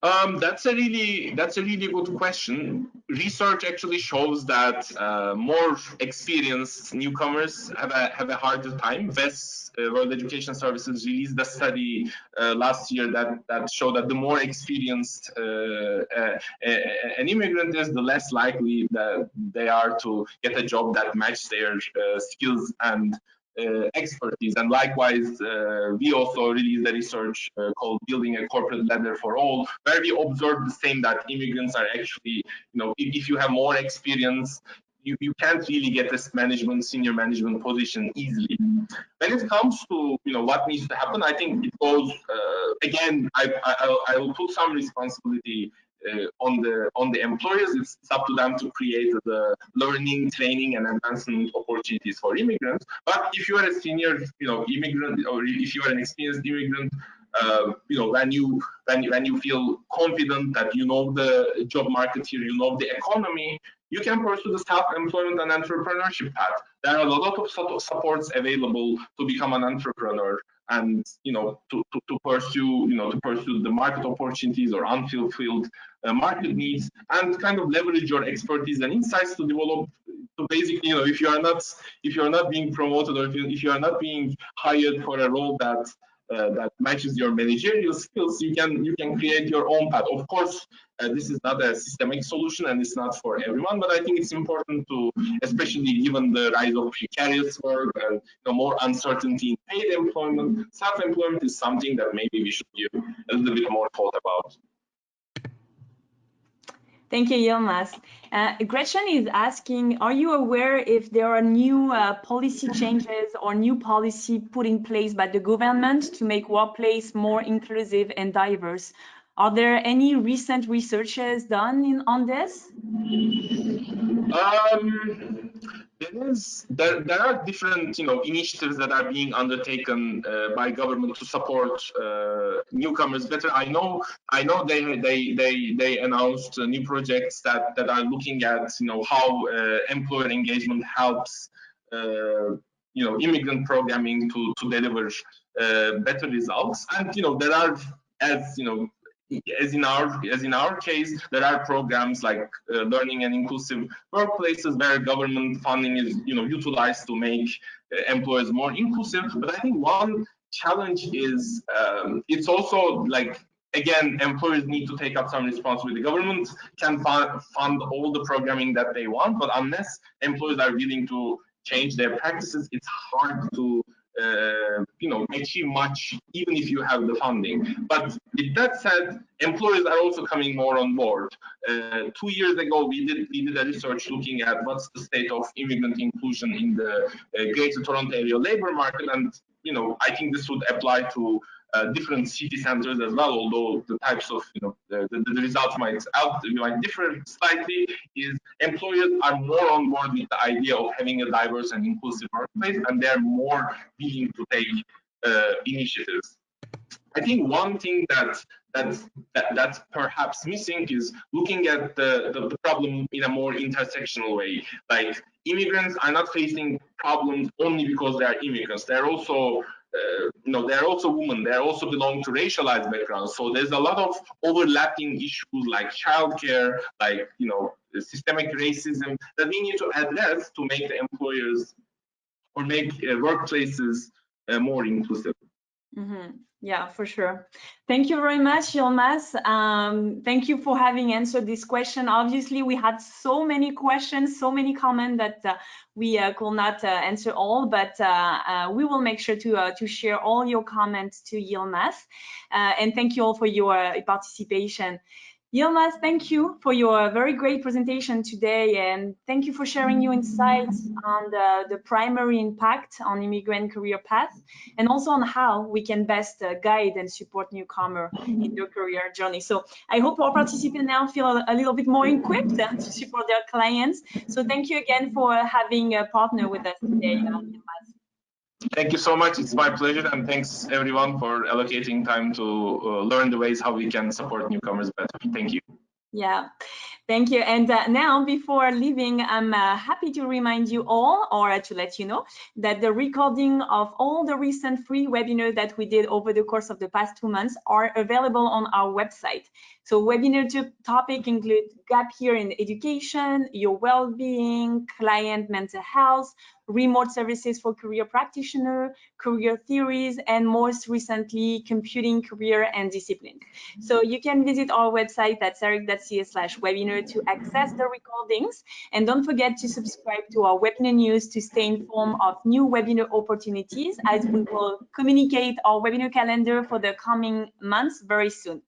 Speaker 2: That's a really good question. Research actually shows that more experienced newcomers have a harder time. VES, World Education Services, released a study last year that showed that the more experienced an immigrant is, the less likely that they are to get a job that matches their skills and expertise. And likewise, we also released a research called Building a Corporate Ladder for All, where we observed the same, that immigrants are actually, if you have more experience, you can't really get this senior management position easily. When it comes to what needs to happen, I think it goes again. I will put some responsibility on the employers. It's up to them to create the learning, training, and advancement opportunities for immigrants. But if you are a senior, immigrant, or if you are an experienced immigrant, when you feel confident that you know the job market here, you know the economy, you can pursue the self-employment and entrepreneurship path. There are a lot of supports available to become an entrepreneur, and to pursue the market opportunities or unfulfilled market needs, and kind of leverage your expertise and insights to develop. So basically, if you are not being promoted, or if you are not being hired for a role that matches your managerial skills, you can create your own path. Of course, this is not a systemic solution, and it's not for everyone. But I think it's important to, especially given the rise of precarious work and more uncertainty in paid employment, self-employment is something that maybe we should give a little bit more thought about.
Speaker 1: Thank you, Yilmaz. Gretchen is asking, are you aware if there are new policy changes or new policy put in place by the government to make workplace more inclusive and diverse? Are there any recent researches done on this?
Speaker 2: There are different initiatives that are being undertaken by government to support newcomers better. I know they announced new projects that are looking at how employer engagement helps immigrant programming to deliver better results. And there are, as in our case, there are programs like learning and inclusive workplaces, where government funding is utilized to make employers more inclusive. But I think one challenge is it's also like, again, employers need to take up some responsibility. Government can fund all the programming that they want, but unless employers are willing to change their practices, it's hard to achieve much, even if you have the funding. But with that said, employers are also coming more on board. 2 years ago, we did a research looking at what's the state of immigrant inclusion in the Greater Toronto Area labor market, and I think this would apply to different city centers as well, although the types of the results might differ slightly. Is employers are more on board with the idea of having a diverse and inclusive workplace, and they're more willing to take initiatives. I think one thing that's perhaps missing is looking at the problem in a more intersectional way. Like, immigrants are not facing problems only because they are immigrants. They're also they're also women. They also belong to racialized backgrounds. So there's a lot of overlapping issues like childcare, like systemic racism, that we need to address to make the employers or make workplaces more inclusive.
Speaker 1: Mm-hmm. Yeah, for sure. Thank you very much, Yilmaz. Thank you for having answered this question. Obviously, we had so many questions, so many comments that we could not answer all, but we will make sure to share all your comments to Yilmaz. And thank you all for your participation. Yilmaz, thank you for your very great presentation today, and thank you for sharing your insights on the primary impact on immigrant career path, and also on how we can best guide and support newcomer in their career journey. So I hope our participants now feel a little bit more equipped to support their clients. So thank you again for having a partner with us today, Yilmaz.
Speaker 2: Thank you so much. It's my pleasure, and thanks everyone for allocating time to learn the ways how we can support newcomers better. Thank you.
Speaker 1: Yeah, thank you. And now, before leaving, I'm happy to remind you all, or to let you know, that the recording of all the recent free webinars that we did over the course of the past 2 months are available on our website. So webinar topic include gap year in education, your well-being, client mental health, remote services for career practitioner, career theories, and most recently, computing career and disciplines. So you can visit our website at ceric.ca/webinar to access the recordings. And don't forget to subscribe to our webinar news to stay informed of new webinar opportunities, as we will communicate our webinar calendar for the coming months very soon.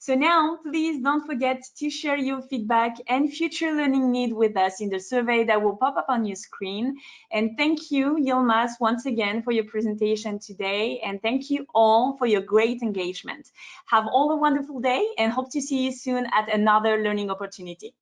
Speaker 1: So now, please don't forget to share your feedback and future learning need with us in the survey that will pop up on your screen. And thank you, Yilmaz, once again for your presentation today. And thank you all for your great engagement. Have all a wonderful day and hope to see you soon at another learning opportunity.